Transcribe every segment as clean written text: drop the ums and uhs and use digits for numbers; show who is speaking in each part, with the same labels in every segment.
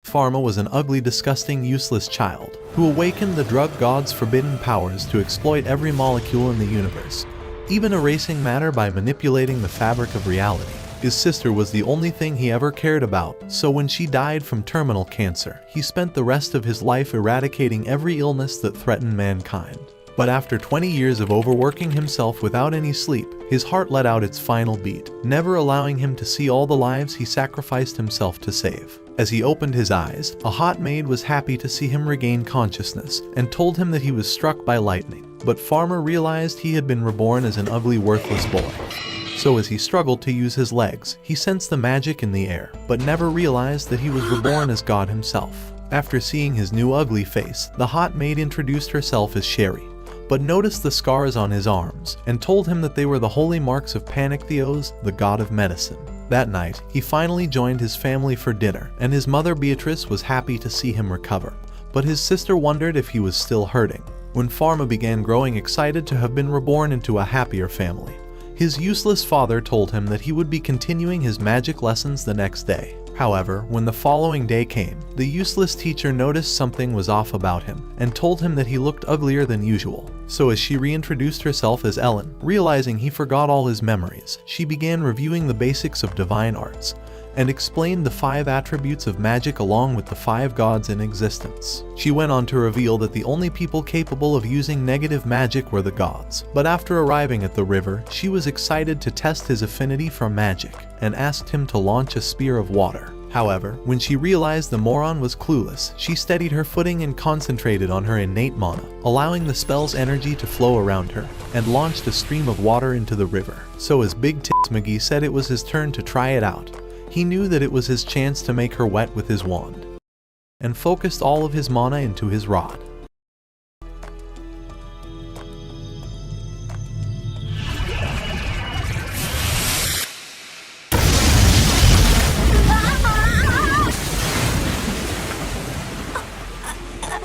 Speaker 1: Pharma was an ugly, disgusting, useless child who awakened the drug god's forbidden powers to exploit every molecule in the universe, even erasing matter by manipulating the fabric of reality. His sister was the only thing he ever cared about, so when she died from terminal cancer, he spent the rest of his life eradicating every illness that threatened mankind. But after 20 years of overworking himself without any sleep, his heart let out its final beat, never allowing him to see all the lives he sacrificed himself to save. As he opened his eyes, a hot maid was happy to see him regain consciousness and told him that he was struck by lightning. But Farmer realized he had been reborn as an ugly, worthless boy. So as he struggled to use his legs, he sensed the magic in the air, but never realized that he was reborn as God himself. After seeing his new ugly face, the hot maid introduced herself as Sherry, but noticed the scars on his arms and told him that they were the holy marks of Aniclimax, the god of medicine. That night, he finally joined his family for dinner, and his mother Beatrice was happy to see him recover, but his sister wondered if he was still hurting. When Pharma began growing excited to have been reborn into a happier family, his useless father told him that he would be continuing his magic lessons the next day. However, when the following day came, the useless teacher noticed something was off about him and told him that he looked uglier than usual. So as she reintroduced herself as Ellen, realizing he forgot all his memories, she began reviewing the basics of divine arts and explained the 5 attributes of magic along with the 5 gods in existence. She went on to reveal that the only people capable of using negative magic were the gods. But after arriving at the river, she was excited to test his affinity for magic and asked him to launch a spear of water. However, when she realized the moron was clueless, she steadied her footing and concentrated on her innate mana, allowing the spell's energy to flow around her, and launched a stream of water into the river. So as Big Tits McGee said it was his turn to try it out, he knew that it was his chance to make her wet with his wand, and focused all of his mana into his rod.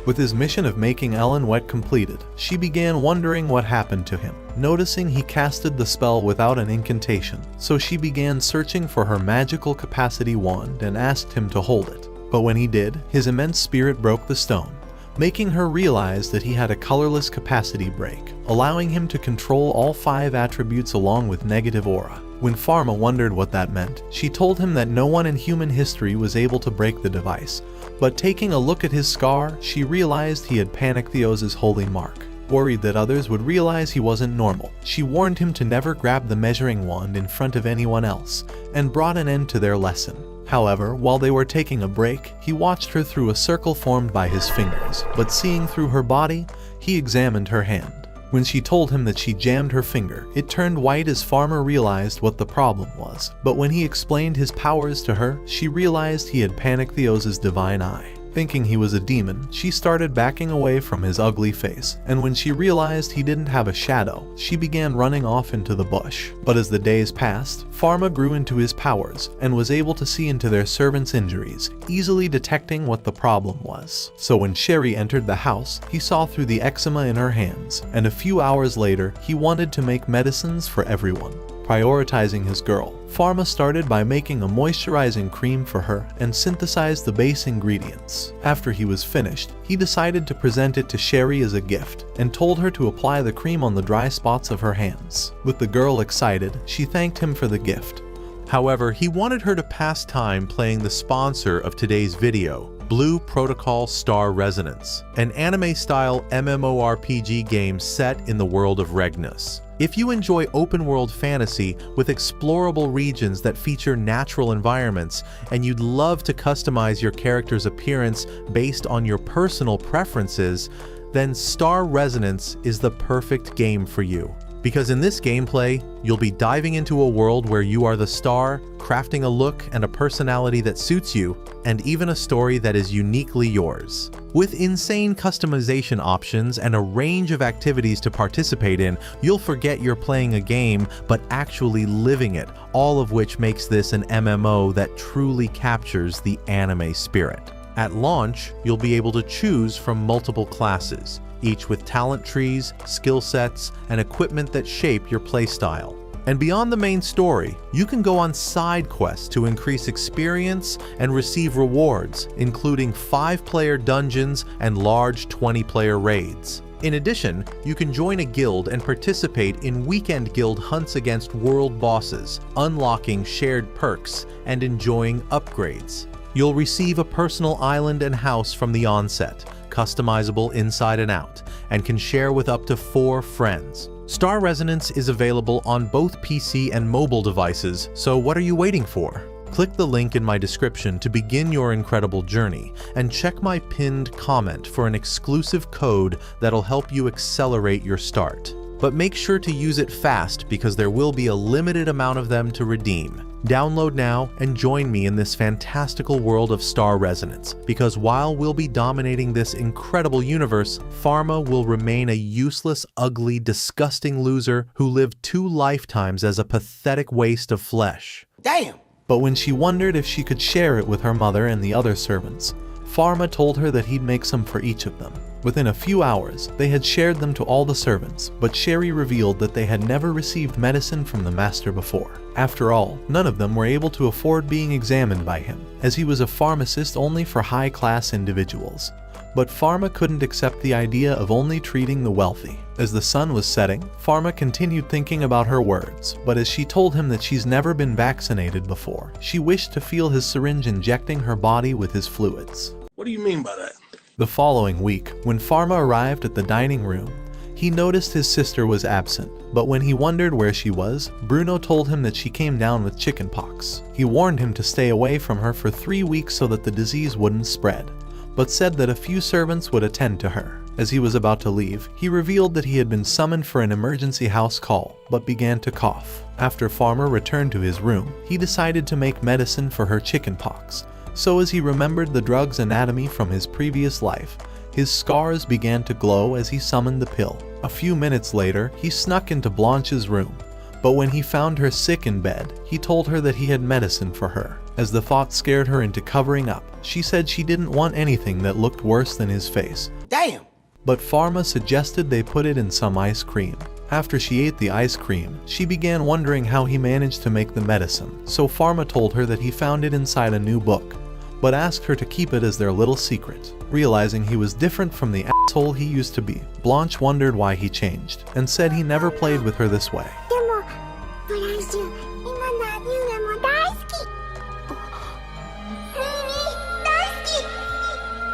Speaker 1: With his mission of making Ellen wet completed, she began wondering what happened to him, noticing he casted the spell without an incantation. So she began searching for her magical capacity wand and asked him to hold it. But when he did, his immense spirit broke the stone, making her realize that he had a colorless capacity break, allowing him to control all 5 attributes along with negative aura. When Pharma wondered what that meant, she told him that no one in human history was able to break the device, but taking a look at his scar, she realized he had Aniclimax's holy mark. Worried that others would realize he wasn't normal, she warned him to never grab the measuring wand in front of anyone else, and brought an end to their lesson. However, while they were taking a break, he watched her through a circle formed by his fingers, but seeing through her body, he examined her hand. When she told him that she jammed her finger, it turned white as Farmer realized what the problem was. But when he explained his powers to her, she realized he had Aniclimax's divine eye. Thinking he was a demon, she started backing away from his ugly face, and when she realized he didn't have a shadow, she began running off into the bush. But as the days passed, Pharma grew into his powers and was able to see into their servants' injuries, easily detecting what the problem was. So when Sherry entered the house, he saw through the eczema in her hands, and a few hours later, he wanted to make medicines for everyone. Prioritizing his girl, Pharma started by making a moisturizing cream for her and synthesized the base ingredients. After he was finished, he decided to present it to Sherry as a gift and told her to apply the cream on the dry spots of her hands. With the girl excited, she thanked him for the gift. However, he wanted her to pass time playing the sponsor of today's video, Blue Protocol Star Resonance, an anime-style MMORPG game set in the world of Regnus. If you enjoy open-world fantasy with explorable regions that feature natural environments, and you'd love to customize your character's appearance based on your personal preferences, then Star Resonance is the perfect game for you. Because in this gameplay, you'll be diving into a world where you are the star, crafting a look and a personality that suits you, and even a story that is uniquely yours. With insane customization options and a range of activities to participate in, you'll forget you're playing a game, but actually living it, all of which makes this an MMO that truly captures the anime spirit. At launch, you'll be able to choose from multiple classes, each with talent trees, skill sets, and equipment that shape your playstyle. And beyond the main story, you can go on side quests to increase experience and receive rewards, including 5-player dungeons and large 20-player raids. In addition, you can join a guild and participate in weekend guild hunts against world bosses, unlocking shared perks and enjoying upgrades. You'll receive a personal island and house from the onset, customizable inside and out, and can share with up to 4 friends. Star Resonance is available on both PC and mobile devices, so what are you waiting for? Click the link in my description to begin your incredible journey, and check my pinned comment for an exclusive code that'll help you accelerate your start. But make sure to use it fast because there will be a limited amount of them to redeem. Download now and join me in this fantastical world of Star Resonance, because while we'll be dominating this incredible universe, Pharma will remain a useless, ugly, disgusting loser who lived 2 lifetimes as a pathetic waste of flesh.
Speaker 2: Damn!
Speaker 1: But when she wondered if she could share it with her mother and the other servants, Pharma told her that he'd make some for each of them. Within a few hours, they had shared them to all the servants, but Sherry revealed that they had never received medicine from the master before. After all, none of them were able to afford being examined by him, as he was a pharmacist only for high-class individuals. But Pharma couldn't accept the idea of only treating the wealthy. As the sun was setting, Pharma continued thinking about her words, but as she told him that she's never been vaccinated before, she wished to feel his syringe injecting her body with his fluids.
Speaker 2: What do you mean by that?
Speaker 1: The following week, when Pharma arrived at the dining room, he noticed his sister was absent, but when he wondered where she was, Bruno told him that she came down with chickenpox. He warned him to stay away from her for 3 weeks so that the disease wouldn't spread, but said that a few servants would attend to her. As he was about to leave, he revealed that he had been summoned for an emergency house call, but began to cough. After Pharma returned to his room, he decided to make medicine for her chickenpox. So as he remembered the drug's anatomy from his previous life, his scars began to glow as he summoned the pill. A few minutes later, he snuck into Blanche's room, but when he found her sick in bed, he told her that he had medicine for her. As the thought scared her into covering up, she said she didn't want anything that looked worse than his face.
Speaker 2: Damn!
Speaker 1: But Pharma suggested they put it in some ice cream. After she ate the ice cream, she began wondering how he managed to make the medicine, so Pharma told her that he found it inside a new book, but asked her to keep it as their little secret. Realizing he was different from the asshole he used to be, Blanche wondered why he changed, and said he never played with her this way.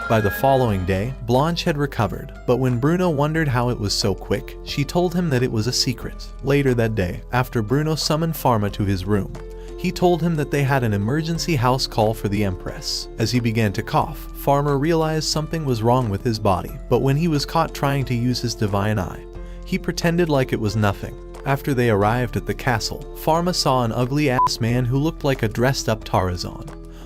Speaker 1: By the following day, Blanche had recovered, but when Bruno wondered how it was so quick, she told him that it was a secret. Later that day, after Bruno summoned Pharma to his room, he told him that they had an emergency house call for the Empress. As he began to cough, Pharma realized something was wrong with his body, but when he was caught trying to use his divine eye, he pretended like it was nothing. After they arrived at the castle, Pharma saw an ugly-ass man who looked like a dressed-up Tarzan.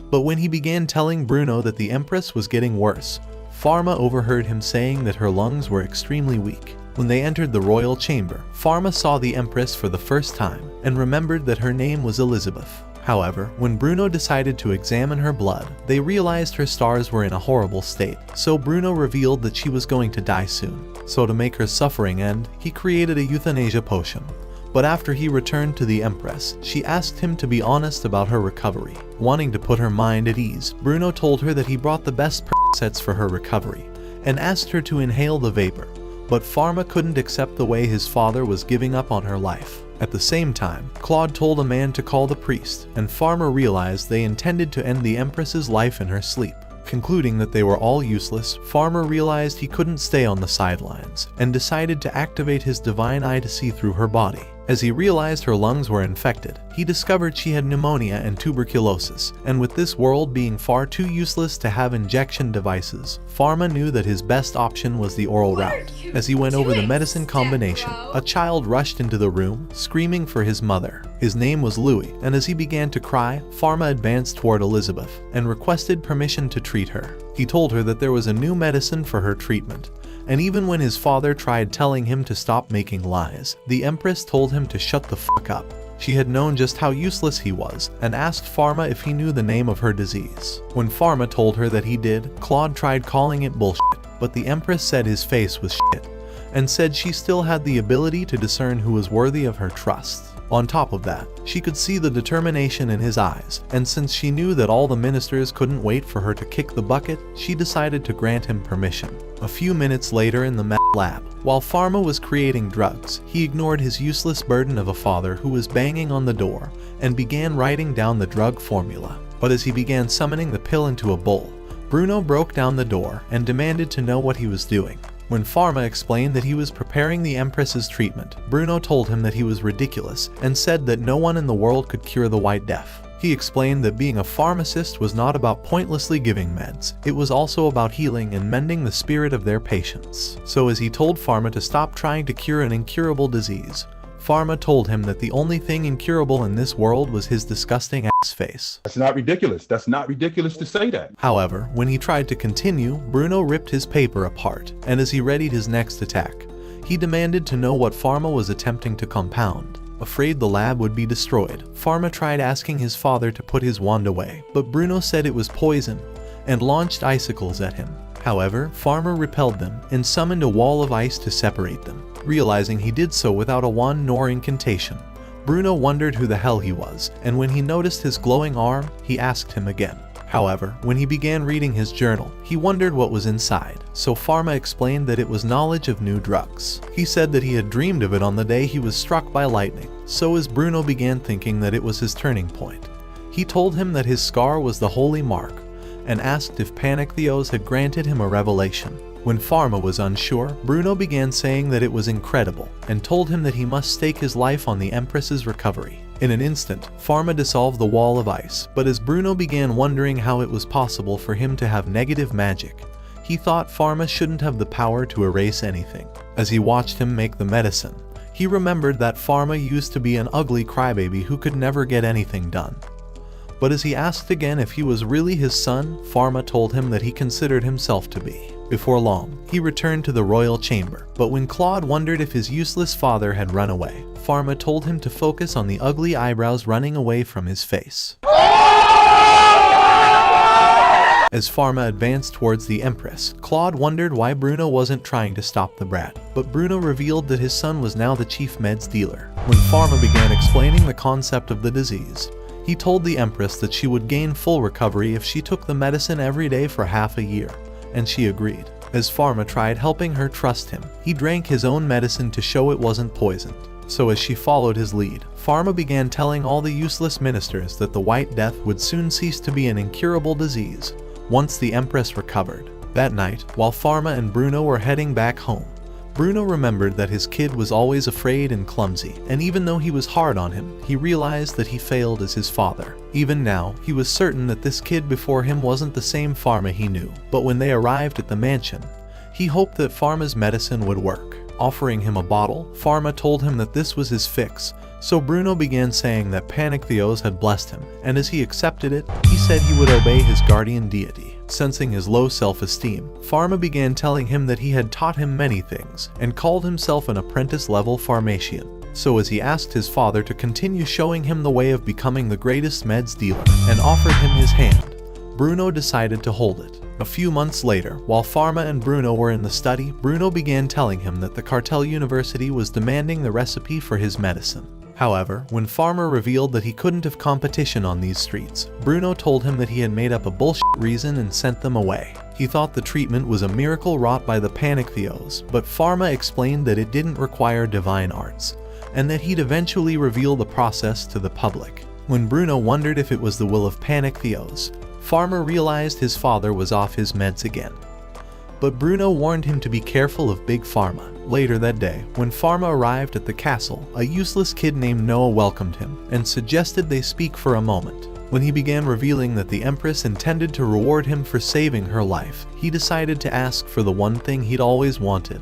Speaker 1: But when he began telling Bruno that the Empress was getting worse, Pharma overheard him saying that her lungs were extremely weak. When they entered the royal chamber, Pharma saw the Empress for the first time and remembered that her name was Elizabeth. However, when Bruno decided to examine her blood, they realized her stars were in a horrible state, so Bruno revealed that she was going to die soon. So to make her suffering end, he created a euthanasia potion. But after he returned to the Empress, she asked him to be honest about her recovery. Wanting to put her mind at ease, Bruno told her that he brought the best sets for her recovery, and asked her to inhale the vapor. But Pharma couldn't accept the way his father was giving up on her life. At the same time, Claude told a man to call the priest, and Pharma realized they intended to end the Empress's life in her sleep. Concluding that they were all useless, Pharma realized he couldn't stay on the sidelines, and decided to activate his divine eye to see through her body. As he realized her lungs were infected, he discovered she had pneumonia and tuberculosis, and with this world being far too useless to have injection devices, Pharma knew that his best option was the oral route. As he went over the medicine combination, a child rushed into the room, screaming for his mother. His name was Louis, and as he began to cry, Pharma advanced toward Elizabeth and requested permission to treat her. He told her that there was a new medicine for her treatment, and even when his father tried telling him to stop making lies, the Empress told him to shut the fuck up. She had known just how useless he was, and asked Pharma if he knew the name of her disease. When Pharma told her that he did, Claude tried calling it bullshit, but the Empress said his face was shit, and said she still had the ability to discern who was worthy of her trust. On top of that, she could see the determination in his eyes, and since she knew that all the ministers couldn't wait for her to kick the bucket, she decided to grant him permission. A few minutes later in the meth lab, while Pharma was creating drugs, he ignored his useless burden of a father who was banging on the door and began writing down the drug formula. But as he began summoning the pill into a bowl, Bruno broke down the door and demanded to know what he was doing. When Pharma explained that he was preparing the Empress's treatment, Bruno told him that he was ridiculous and said that no one in the world could cure the White Death. He explained that being a pharmacist was not about pointlessly giving meds, it was also about healing and mending the spirit of their patients. So as he told Pharma to stop trying to cure an incurable disease, Pharma told him that the only thing incurable in this world was his disgusting ass face.
Speaker 2: That's not ridiculous. That's not ridiculous to say that.
Speaker 1: However, when he tried to continue, Bruno ripped his paper apart, and as he readied his next attack, he demanded to know what Pharma was attempting to compound. Afraid the lab would be destroyed, Pharma tried asking his father to put his wand away, but Bruno said it was poison and launched icicles at him. However, Pharma repelled them and summoned a wall of ice to separate them. Realizing he did so without a wand nor incantation, Bruno wondered who the hell he was, and when he noticed his glowing arm, he asked him again. However, when he began reading his journal, he wondered what was inside, so Pharma explained that it was knowledge of new drugs. He said that he had dreamed of it on the day he was struck by lightning, so as Bruno began thinking that it was his turning point, he told him that his scar was the holy mark, and asked if Aniclimax had granted him a revelation. When Pharma was unsure, Bruno began saying that it was incredible, and told him that he must stake his life on the Empress's recovery. In an instant, Pharma dissolved the wall of ice, but as Bruno began wondering how it was possible for him to have negative magic, he thought Pharma shouldn't have the power to erase anything. As he watched him make the medicine, he remembered that Pharma used to be an ugly crybaby who could never get anything done. But as he asked again if he was really his son, Pharma told him that he considered himself to be. Before long, he returned to the royal chamber, but when Claude wondered if his useless father had run away, Pharma told him to focus on the ugly eyebrows running away from his face. As Pharma advanced towards the Empress, Claude wondered why Bruno wasn't trying to stop the brat, but Bruno revealed that his son was now the chief meds dealer. When Pharma began explaining the concept of the disease, he told the Empress that she would gain full recovery if she took the medicine every day for half a year, and she agreed. As Pharma tried helping her trust him, he drank his own medicine to show it wasn't poisoned. So as she followed his lead, Pharma began telling all the useless ministers that the White Death would soon cease to be an incurable disease once the Empress recovered. That night, while Pharma and Bruno were heading back home, Bruno remembered that his kid was always afraid and clumsy, and even though he was hard on him, he realized that he failed as his father. Even now, he was certain that this kid before him wasn't the same Pharma he knew, but when they arrived at the mansion, he hoped that Pharma's medicine would work. Offering him a bottle, Pharma told him that this was his fix, so Bruno began saying that Aniclimax had blessed him, and as he accepted it, he said he would obey his guardian deity. Sensing his low self-esteem, Pharma began telling him that he had taught him many things, and called himself an apprentice-level pharmacian. So as he asked his father to continue showing him the way of becoming the greatest meds dealer, and offered him his hand, Bruno decided to hold it. A few months later, while Pharma and Bruno were in the study, Bruno began telling him that the Cartel University was demanding the recipe for his medicine. However, when Pharma revealed that he couldn't have competition on these streets, Bruno told him that he had made up a bullshit reason and sent them away. He thought the treatment was a miracle wrought by the Aniclimax, but Pharma explained that it didn't require divine arts, and that he'd eventually reveal the process to the public. When Bruno wondered if it was the will of Aniclimax, Pharma realized his father was off his meds again. But Bruno warned him to be careful of Big Pharma. Later that day, when Pharma arrived at the castle, a useless kid named Noah welcomed him and suggested they speak for a moment. When he began revealing that the Empress intended to reward him for saving her life, he decided to ask for the one thing he'd always wanted.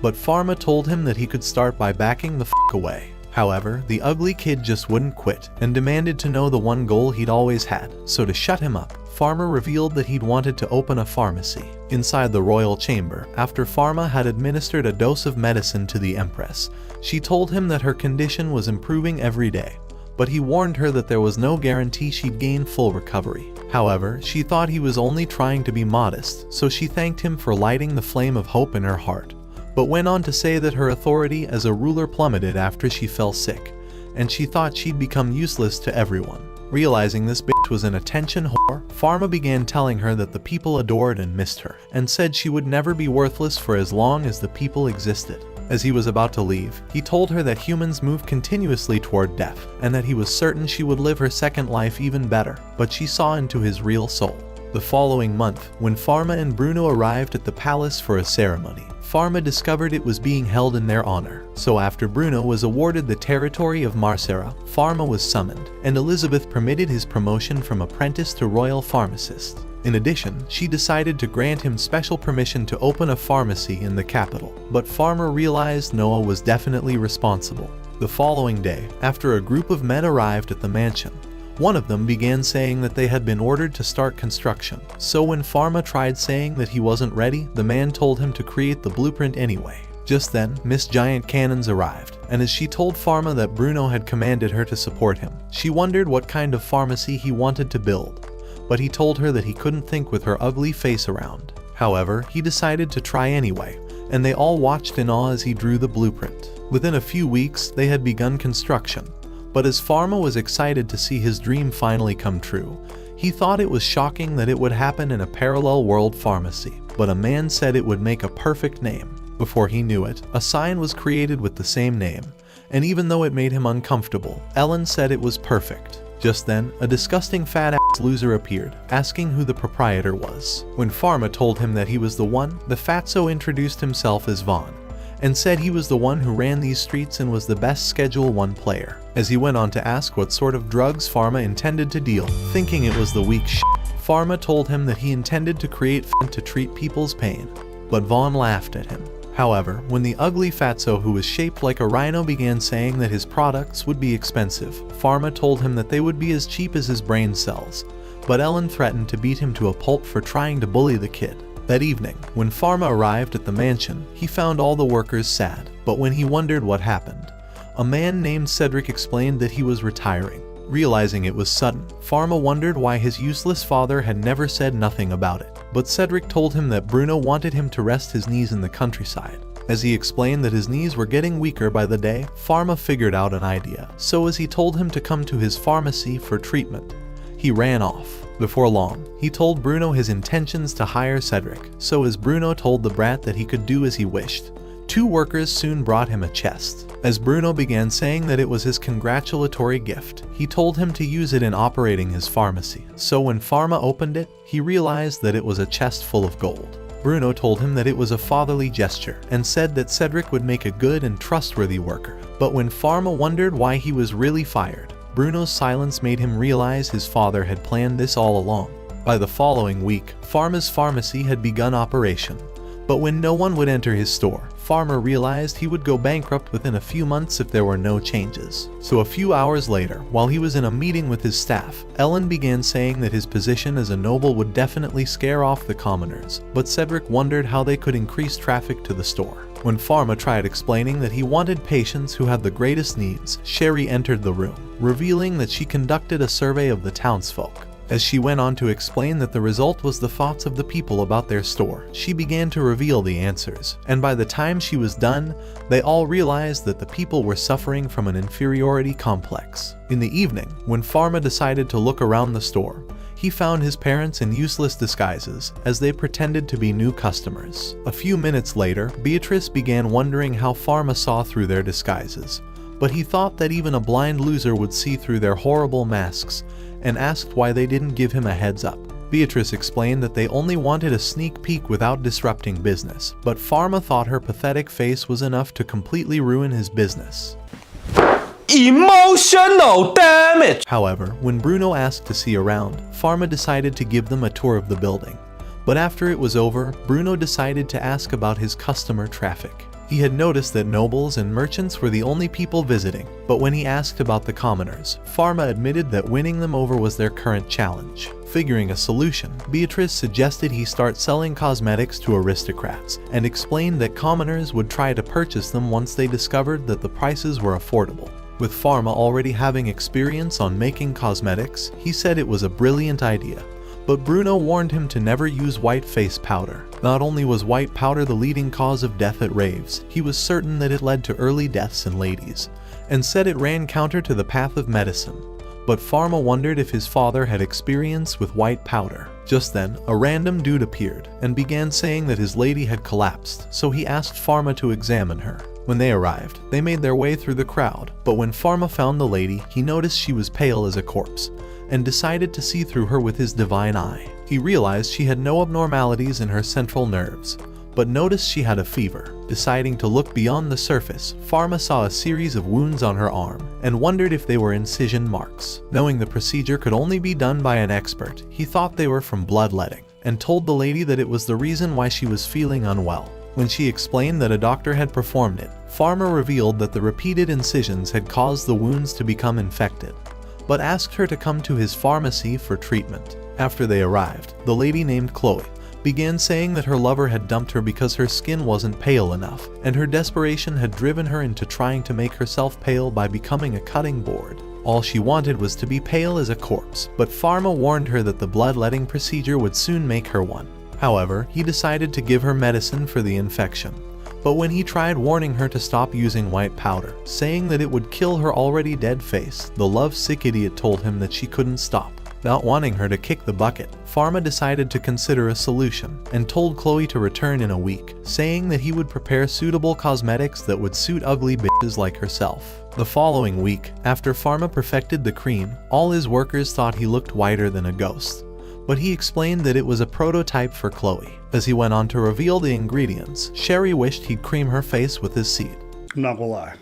Speaker 1: But Pharma told him that he could start by backing the f*** away. However, the ugly kid just wouldn't quit and demanded to know the one goal he'd always had, so to shut him up, Pharma revealed that he'd wanted to open a pharmacy. Inside the royal chamber, after Pharma had administered a dose of medicine to the Empress, she told him that her condition was improving every day, but he warned her that there was no guarantee she'd gain full recovery. However, she thought he was only trying to be modest, so she thanked him for lighting the flame of hope in her heart, but went on to say that her authority as a ruler plummeted after she fell sick, and she thought she'd become useless to everyone. Realizing this bitch was an attention whore, Pharma began telling her that the people adored and missed her, and said she would never be worthless for as long as the people existed. As he was about to leave, he told her that humans move continuously toward death, and that he was certain she would live her second life even better, but she saw into his real soul. The following month, when Pharma and Bruno arrived at the palace for a ceremony, Pharma discovered it was being held in their honor. So after Bruno was awarded the territory of Marcera, Pharma was summoned, and Elizabeth permitted his promotion from apprentice to royal pharmacist. In addition, she decided to grant him special permission to open a pharmacy in the capital, but Pharma realized Noah was definitely responsible. The following day, after a group of men arrived at the mansion, one of them began saying that they had been ordered to start construction. So when Pharma tried saying that he wasn't ready, the man told him to create the blueprint anyway. Just then, Miss Giant Cannons arrived, and as she told Pharma that Bruno had commanded her to support him, she wondered what kind of pharmacy he wanted to build, but he told her that he couldn't think with her ugly face around. However, he decided to try anyway, and they all watched in awe as he drew the blueprint. Within a few weeks, they had begun construction. But as Pharma was excited to see his dream finally come true, he thought it was shocking that it would happen in a parallel world pharmacy. But a man said it would make a perfect name. Before he knew it, a sign was created with the same name, and even though it made him uncomfortable, Ellen said it was perfect. Just then, a disgusting fat-ass loser appeared, asking who the proprietor was. When Pharma told him that he was the one, the fatso introduced himself as Vaughn, and said he was the one who ran these streets and was the best Schedule 1 player. As he went on to ask what sort of drugs Pharma intended to deal, thinking it was the weak shit, Pharma told him that he intended to create to treat people's pain, but Vaughn laughed at him. However, when the ugly fatso who was shaped like a rhino began saying that his products would be expensive, Pharma told him that they would be as cheap as his brain cells, but Ellen threatened to beat him to a pulp for trying to bully the kid. That evening, when Pharma arrived at the mansion, he found all the workers sad, but when he wondered what happened, a man named Cedric explained that he was retiring. Realizing it was sudden, Pharma wondered why his useless father had never said nothing about it, but Cedric told him that Bruno wanted him to rest his knees in the countryside. As he explained that his knees were getting weaker by the day, Pharma figured out an idea, so as he told him to come to his pharmacy for treatment, he ran off. Before long, he told Bruno his intentions to hire Cedric, so as Bruno told the brat that he could do as he wished, 2 workers soon brought him a chest. As Bruno began saying that it was his congratulatory gift, he told him to use it in operating his pharmacy. So when Pharma opened it, he realized that it was a chest full of gold. Bruno told him that it was a fatherly gesture, and said that Cedric would make a good and trustworthy worker. But when Pharma wondered why he was really fired, Bruno's silence made him realize his father had planned this all along. By the following week, Pharma's pharmacy had begun operation. But when no one would enter his store, Pharma realized he would go bankrupt within a few months if there were no changes. So a few hours later, while he was in a meeting with his staff, Ellen began saying that his position as a noble would definitely scare off the commoners, but Cedric wondered how they could increase traffic to the store. When Pharma tried explaining that he wanted patients who had the greatest needs, Sherry entered the room, revealing that she conducted a survey of the townsfolk. As she went on to explain that the result was the thoughts of the people about their store, she began to reveal the answers, and by the time she was done, they all realized that the people were suffering from an inferiority complex. In the evening, when Pharma decided to look around the store, he found his parents in useless disguises as they pretended to be new customers. A few minutes later, Beatrice began wondering how Pharma saw through their disguises, but he thought that even a blind loser would see through their horrible masks, and asked why they didn't give him a heads up. Beatrice explained that they only wanted a sneak peek without disrupting business, but Pharma thought her pathetic face was enough to completely ruin his business.
Speaker 3: Emotional damage!
Speaker 1: However, when Bruno asked to see around, Pharma decided to give them a tour of the building. But after it was over, Bruno decided to ask about his customer traffic. He had noticed that nobles and merchants were the only people visiting, but when he asked about the commoners, Pharma admitted that winning them over was their current challenge. Figuring a solution, Beatrice suggested he start selling cosmetics to aristocrats, and explained that commoners would try to purchase them once they discovered that the prices were affordable. With Pharma already having experience on making cosmetics, he said it was a brilliant idea. But Bruno warned him to never use white face powder. Not only was white powder the leading cause of death at raves, he was certain that it led to early deaths in ladies, and said it ran counter to the path of medicine. But Pharma wondered if his father had experience with white powder. Just then, a random dude appeared and began saying that his lady had collapsed, so he asked Pharma to examine her. When they arrived, they made their way through the crowd, but when Pharma found the lady, he noticed she was pale as a corpse, and decided to see through her with his divine eye. He realized she had no abnormalities in her central nerves, but noticed she had a fever. Deciding to look beyond the surface, Pharma saw a series of wounds on her arm and wondered if they were incision marks. Knowing the procedure could only be done by an expert, he thought they were from bloodletting, and told the lady that it was the reason why she was feeling unwell. When she explained that a doctor had performed it, Pharma revealed that the repeated incisions had caused the wounds to become infected, but asked her to come to his pharmacy for treatment. After they arrived, the lady named Chloe began saying that her lover had dumped her because her skin wasn't pale enough, and her desperation had driven her into trying to make herself pale by becoming a cutting board. All she wanted was to be pale as a corpse, but Pharma warned her that the bloodletting procedure would soon make her one. However, he decided to give her medicine for the infection. But when he tried warning her to stop using white powder, saying that it would kill her already dead face, the love-sick idiot told him that she couldn't stop. Not wanting her to kick the bucket, Pharma decided to consider a solution and told Chloe to return in a week, saying that he would prepare suitable cosmetics that would suit ugly bitches like herself. The following week, after Pharma perfected the cream, all his workers thought he looked whiter than a ghost, but he explained that it was a prototype for Chloe. As he went on to reveal the ingredients, Sherry wished he'd cream her face with his seed.
Speaker 3: I'm not gonna lie.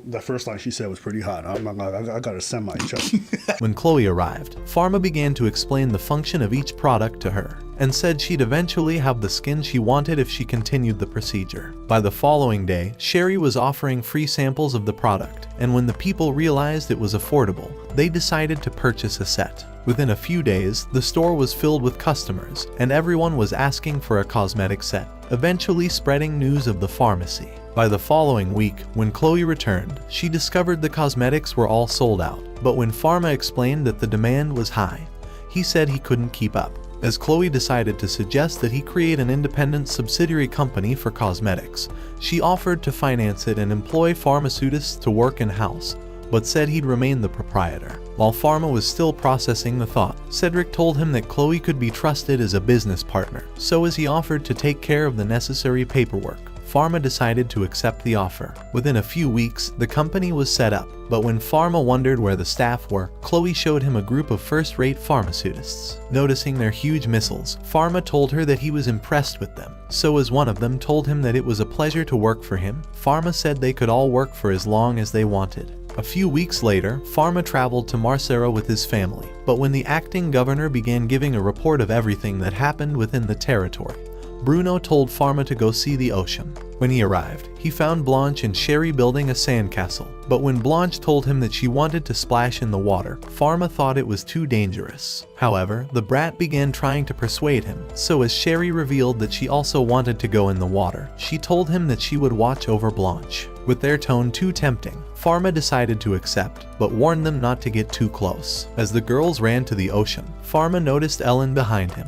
Speaker 3: The first line she said was pretty hot. I got a semi-chest.
Speaker 1: When Chloe arrived, Pharma began to explain the function of each product to her, and said she'd eventually have the skin she wanted if she continued the procedure. By the following day, Sherry was offering free samples of the product, and when the people realized it was affordable, they decided to purchase a set. Within a few days, the store was filled with customers, and everyone was asking for a cosmetic set, eventually spreading news of the pharmacy. By the following week, when Chloe returned, she discovered the cosmetics were all sold out, but when Pharma explained that the demand was high, he said he couldn't keep up. As Chloe decided to suggest that he create an independent subsidiary company for cosmetics, she offered to finance it and employ pharmaceutists to work in-house, but said he'd remain the proprietor. While Pharma was still processing the thought, Cedric told him that Chloe could be trusted as a business partner, so as he offered to take care of the necessary paperwork, Pharma decided to accept the offer. Within a few weeks, the company was set up, but when Pharma wondered where the staff were, Chloe showed him a group of first-rate pharmaceutists. Noticing their huge missiles, Pharma told her that he was impressed with them. So as one of them told him that it was a pleasure to work for him, Pharma said they could all work for as long as they wanted. A few weeks later, Pharma traveled to Marcera with his family, but when the acting governor began giving a report of everything that happened within the territory, Bruno told Pharma to go see the ocean. When he arrived, he found Blanche and Sherry building a sandcastle, but when Blanche told him that she wanted to splash in the water, Pharma thought it was too dangerous. However, the brat began trying to persuade him, so as Sherry revealed that she also wanted to go in the water, she told him that she would watch over Blanche. With their tone too tempting, Pharma decided to accept, but warned them not to get too close. As the girls ran to the ocean, Pharma noticed Ellen behind him.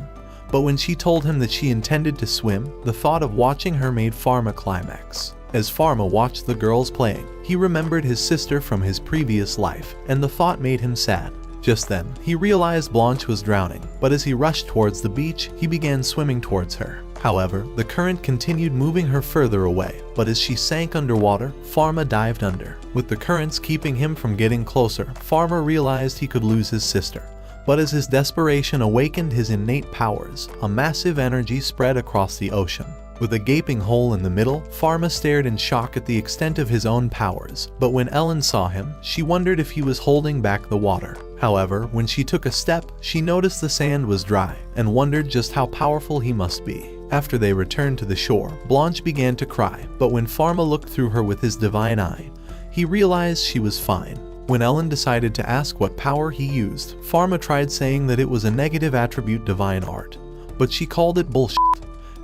Speaker 1: But when she told him that she intended to swim, the thought of watching her made Pharma climax. As Pharma watched the girls playing, he remembered his sister from his previous life, and the thought made him sad. Just then, he realized Blanche was drowning, but as he rushed towards the beach, he began swimming towards her. However, the current continued moving her further away, but as she sank underwater, Pharma dived under. With the currents keeping him from getting closer, Pharma realized he could lose his sister. But as his desperation awakened his innate powers, a massive energy spread across the ocean. With a gaping hole in the middle, Pharma stared in shock at the extent of his own powers, but when Ellen saw him, she wondered if he was holding back the water. However, when she took a step, she noticed the sand was dry, and wondered just how powerful he must be. After they returned to the shore, Blanche began to cry, but when Pharma looked through her with his divine eye, he realized she was fine. When Ellen decided to ask what power he used, Pharma tried saying that it was a negative attribute divine art, but she called it bullshit,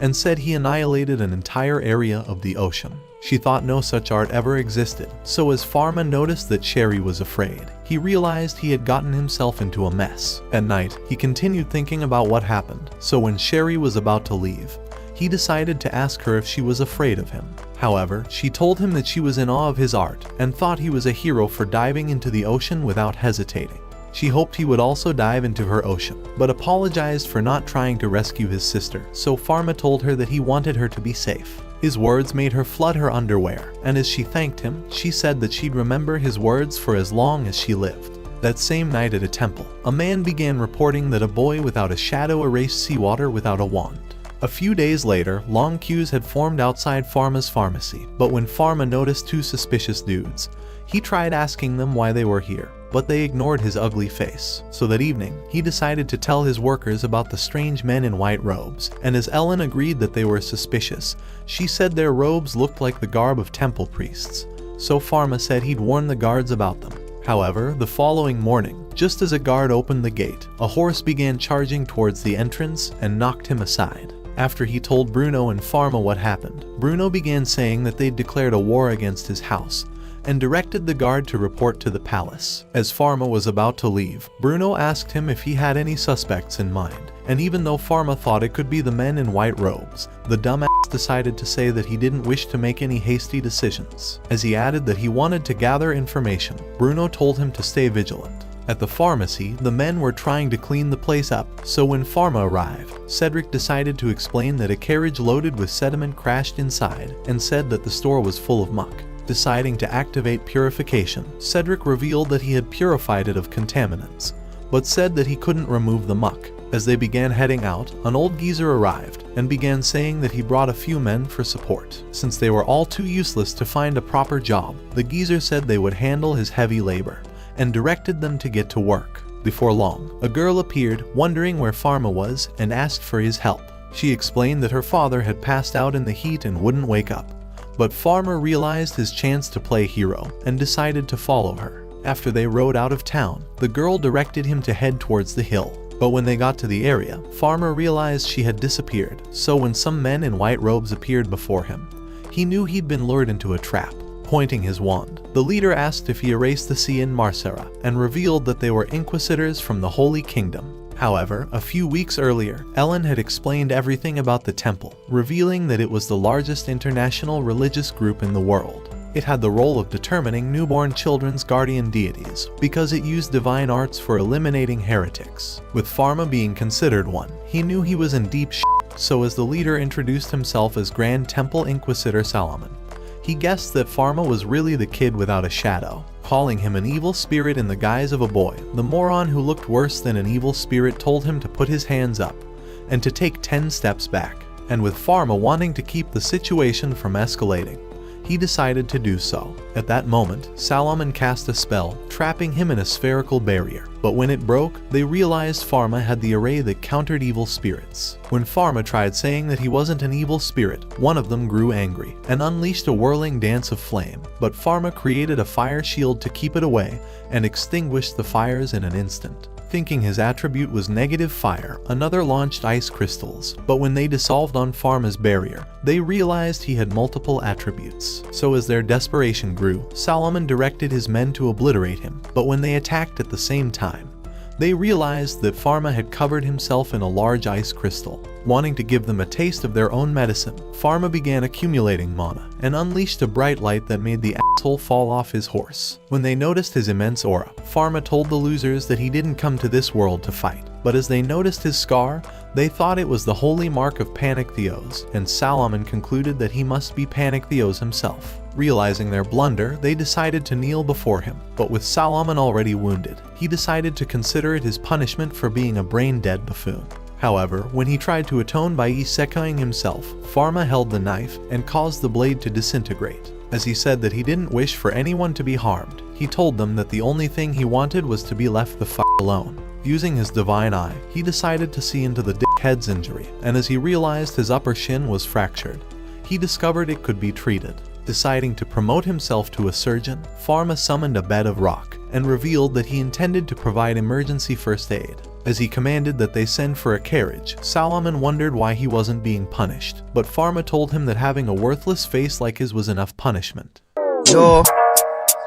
Speaker 1: and said he annihilated an entire area of the ocean. She thought no such art ever existed, so as Pharma noticed that Sherry was afraid, he realized he had gotten himself into a mess. At night, he continued thinking about what happened, so when Sherry was about to leave, he decided to ask her if she was afraid of him. However, she told him that she was in awe of his art and thought he was a hero for diving into the ocean without hesitating. She hoped he would also dive into her ocean, but apologized for not trying to rescue his sister, so Pharma told her that he wanted her to be safe. His words made her flood her underwear, and as she thanked him, she said that she'd remember his words for as long as she lived. That same night at a temple, a man began reporting that a boy without a shadow erased seawater without a wand. A few days later, long queues had formed outside Pharma's pharmacy, but when Pharma noticed two suspicious dudes, he tried asking them why they were here, but they ignored his ugly face. So that evening, he decided to tell his workers about the strange men in white robes, and as Ellen agreed that they were suspicious, she said their robes looked like the garb of temple priests. So Pharma said he'd warn the guards about them. However, the following morning, just as a guard opened the gate, a horse began charging towards the entrance and knocked him aside. After he told Bruno and Pharma what happened, Bruno began saying that they'd declared a war against his house, and directed the guard to report to the palace. As Pharma was about to leave, Bruno asked him if he had any suspects in mind, and even though Pharma thought it could be the men in white robes, the dumbass decided to say that he didn't wish to make any hasty decisions. As he added that he wanted to gather information, Bruno told him to stay vigilant. At the pharmacy, the men were trying to clean the place up, so when Pharma arrived, Cedric decided to explain that a carriage loaded with sediment crashed inside and said that the store was full of muck. Deciding to activate purification, Cedric revealed that he had purified it of contaminants, but said that he couldn't remove the muck. As they began heading out, an old geezer arrived and began saying that he brought a few men for support. Since they were all too useless to find a proper job, the geezer said they would handle his heavy labor and directed them to get to work. Before long, a girl appeared, wondering where Pharma was, and asked for his help. She explained that her father had passed out in the heat and wouldn't wake up. But Pharma realized his chance to play hero and decided to follow her. After they rode out of town, the girl directed him to head towards the hill. But when they got to the area, Pharma realized she had disappeared, so when some men in white robes appeared before him, he knew he'd been lured into a trap. Pointing his wand, the leader asked if he erased the sea in Marcera, and revealed that they were inquisitors from the Holy Kingdom. However, a few weeks earlier, Ellen had explained everything about the temple, revealing that it was the largest international religious group in the world. It had the role of determining newborn children's guardian deities, because it used divine arts for eliminating heretics. With Pharma being considered one, he knew he was in deep shit, so as the leader introduced himself as Grand Temple Inquisitor Solomon, he guessed that Pharma was really the kid without a shadow. Calling him an evil spirit in the guise of a boy, the moron who looked worse than an evil spirit told him to put his hands up and to take 10 steps back. And with Pharma wanting to keep the situation from escalating, he decided to do so. At that moment, Solomon cast a spell, trapping him in a spherical barrier. But when it broke, they realized Pharma had the array that countered evil spirits. When Pharma tried saying that he wasn't an evil spirit, one of them grew angry and unleashed a whirling dance of flame. But Pharma created a fire shield to keep it away and extinguished the fires in an instant. Thinking his attribute was negative fire, another launched ice crystals, but when they dissolved on Pharma's barrier, they realized he had multiple attributes. So as their desperation grew, Solomon directed his men to obliterate him, but when they attacked at the same time, they realized that Pharma had covered himself in a large ice crystal. Wanting to give them a taste of their own medicine, Pharma began accumulating mana and unleashed a bright light that made the asshole fall off his horse. When they noticed his immense aura, Pharma told the losers that he didn't come to this world to fight. But as they noticed his scar, they thought it was the holy mark of Panictheos, and Solomon concluded that he must be Panictheos himself. Realizing their blunder, they decided to kneel before him, but with Solomon already wounded, he decided to consider it his punishment for being a brain-dead buffoon. However, when he tried to atone by Isekai'ing himself, Pharma held the knife and caused the blade to disintegrate. As he said that he didn't wish for anyone to be harmed, he told them that the only thing he wanted was to be left the f*** alone. Using his divine eye, he decided to see into the dickhead's injury, and as he realized his upper shin was fractured, he discovered it could be treated. Deciding to promote himself to a surgeon, Pharma summoned a bed of rock and revealed that he intended to provide emergency first aid. As he commanded that they send for a carriage, Solomon wondered why he wasn't being punished, but Pharma told him that having a worthless face like his was enough punishment.
Speaker 4: Yo,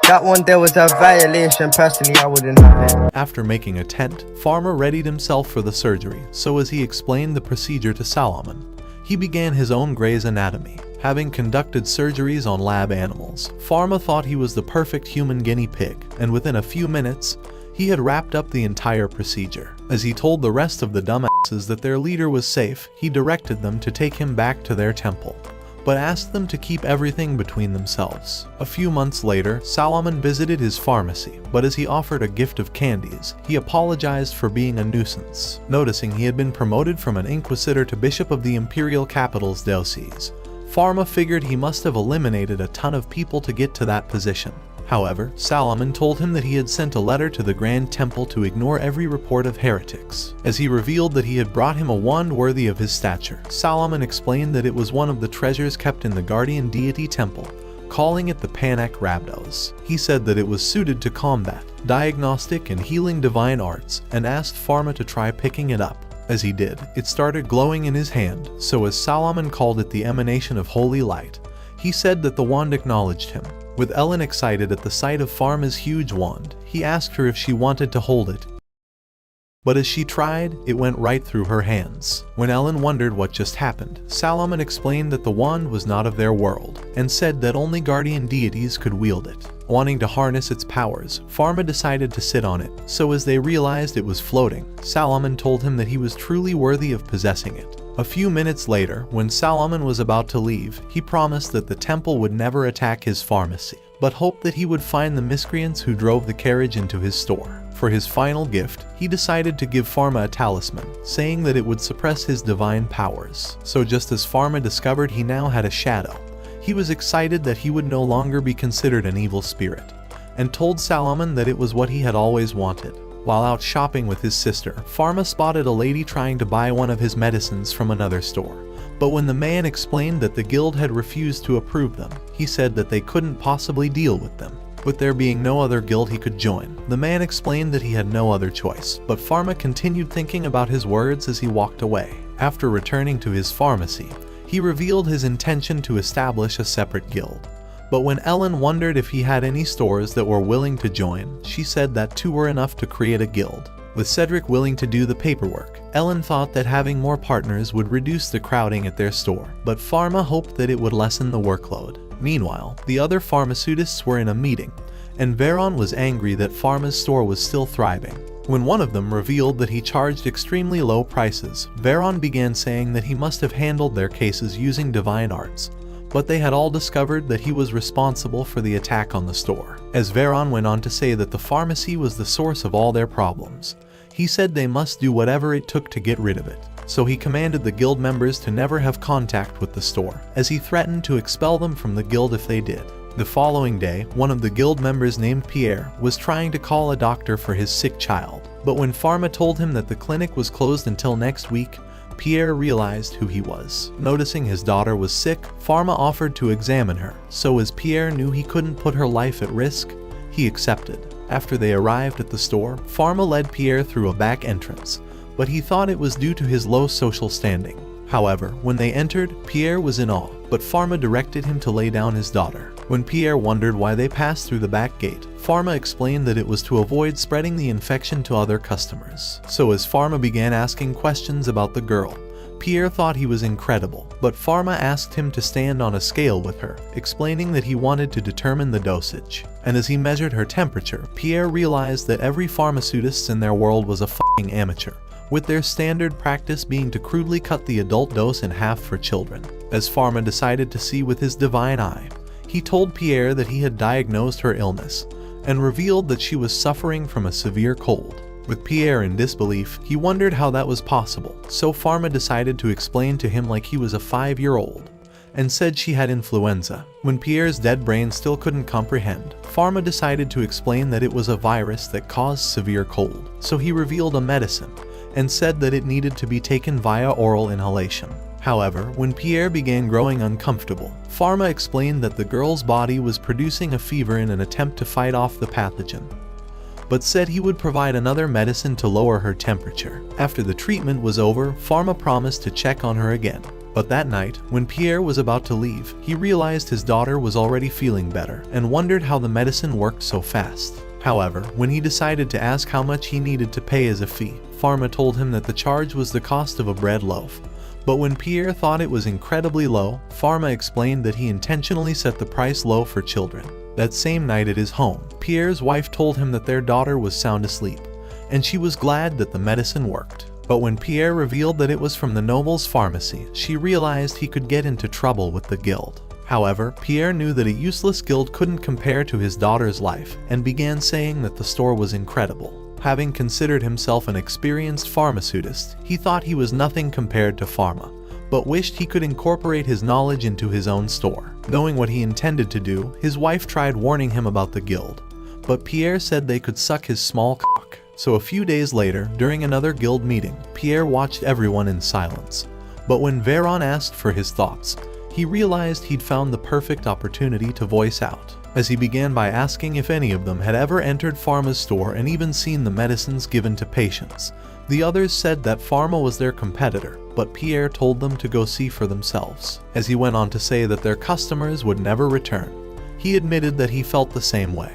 Speaker 4: that one there was a violation, personally I wouldn't have it.
Speaker 1: After making a tent, Pharma readied himself for the surgery, so as he explained the procedure to Solomon, he began his own Grey's Anatomy. Having conducted surgeries on lab animals, Pharma thought he was the perfect human guinea pig, and within a few minutes, he had wrapped up the entire procedure. As he told the rest of the dumbasses that their leader was safe, he directed them to take him back to their temple, but asked them to keep everything between themselves. A few months later, Solomon visited his pharmacy, but as he offered a gift of candies, he apologized for being a nuisance. Noticing he had been promoted from an inquisitor to bishop of the imperial capital's diocese, Pharma figured he must have eliminated a ton of people to get to that position. However, Solomon told him that he had sent a letter to the Grand Temple to ignore every report of heretics. As he revealed that he had brought him a wand worthy of his stature, Solomon explained that it was one of the treasures kept in the guardian deity temple, calling it the Panak Rabdos. He said that it was suited to combat, diagnostic and healing divine arts, and asked Pharma to try picking it up. As he did, it started glowing in his hand, so as Solomon called it the emanation of holy light, he said that the wand acknowledged him. With Ellen excited at the sight of Pharma's huge wand, he asked her if she wanted to hold it. But as she tried, it went right through her hands. When Ellen wondered what just happened, Solomon explained that the wand was not of their world, and said that only guardian deities could wield it. Wanting to harness its powers, Pharma decided to sit on it, so as they realized it was floating, Solomon told him that he was truly worthy of possessing it. A few minutes later, when Solomon was about to leave, he promised that the temple would never attack his pharmacy, but hoped that he would find the miscreants who drove the carriage into his store. For his final gift, he decided to give Pharma a talisman, saying that it would suppress his divine powers. So just as Pharma discovered he now had a shadow, he was excited that he would no longer be considered an evil spirit, and told Solomon that it was what he had always wanted. While out shopping with his sister, Pharma spotted a lady trying to buy one of his medicines from another store. But when the man explained that the guild had refused to approve them, he said that they couldn't possibly deal with them. With there being no other guild he could join, the man explained that he had no other choice, but Pharma continued thinking about his words as he walked away. After returning to his pharmacy, he revealed his intention to establish a separate guild. But when Ellen wondered if he had any stores that were willing to join, she said that 2 were enough to create a guild. With Cedric willing to do the paperwork, Ellen thought that having more partners would reduce the crowding at their store, but Pharma hoped that it would lessen the workload. Meanwhile, the other pharmaceutists were in a meeting, and Veron was angry that Pharma's store was still thriving. When one of them revealed that he charged extremely low prices, Veron began saying that he must have handled their cases using divine arts, but they had all discovered that he was responsible for the attack on the store. As Veron went on to say that the pharmacy was the source of all their problems, he said they must do whatever it took to get rid of it. So he commanded the guild members to never have contact with the store, as he threatened to expel them from the guild if they did. The following day, one of the guild members named Pierre was trying to call a doctor for his sick child, but when Pharma told him that the clinic was closed until next week, Pierre realized who he was. Noticing his daughter was sick, Pharma offered to examine her, so as Pierre knew he couldn't put her life at risk, he accepted. After they arrived at the store, Pharma led Pierre through a back entrance, but he thought it was due to his low social standing. However, when they entered, Pierre was in awe, but Pharma directed him to lay down his daughter. When Pierre wondered why they passed through the back gate, Pharma explained that it was to avoid spreading the infection to other customers. So as Pharma began asking questions about the girl, Pierre thought he was incredible, but Pharma asked him to stand on a scale with her, explaining that he wanted to determine the dosage. And as he measured her temperature, Pierre realized that every pharmaceutist in their world was a f***ing amateur, with their standard practice being to crudely cut the adult dose in half for children. As Pharma decided to see with his divine eye, he told Pierre that he had diagnosed her illness, and revealed that she was suffering from a severe cold. With Pierre in disbelief, he wondered how that was possible, so Pharma decided to explain to him like he was a 5-year-old, and said she had influenza. When Pierre's dead brain still couldn't comprehend, Pharma decided to explain that it was a virus that caused severe cold, so he revealed a medicine, and said that it needed to be taken via oral inhalation. However, when Pierre began growing uncomfortable, Pharma explained that the girl's body was producing a fever in an attempt to fight off the pathogen, but said he would provide another medicine to lower her temperature. After the treatment was over, Pharma promised to check on her again. But that night, when Pierre was about to leave, he realized his daughter was already feeling better, and wondered how the medicine worked so fast. However, when he decided to ask how much he needed to pay as a fee, Pharma told him that the charge was the cost of a bread loaf, But when Pierre thought it was incredibly low, Pharma explained that he intentionally set the price low for children. That same night at his home, Pierre's wife told him that their daughter was sound asleep, and she was glad that the medicine worked. But when Pierre revealed that it was from the noble's pharmacy, she realized he could get into trouble with the guild. However, Pierre knew that a useless guild couldn't compare to his daughter's life, and began saying that the store was incredible. Having considered himself an experienced pharmaceutist, he thought he was nothing compared to Pharma, but wished he could incorporate his knowledge into his own store. Knowing what he intended to do, his wife tried warning him about the guild, but Pierre said they could suck his small cock. So a few days later, during another guild meeting, Pierre watched everyone in silence. But when Veron asked for his thoughts, he realized he'd found the perfect opportunity to voice out, as he began by asking if any of them had ever entered Pharma's store and even seen the medicines given to patients. The others said that Pharma was their competitor, but Pierre told them to go see for themselves, as he went on to say that their customers would never return. He admitted that he felt the same way,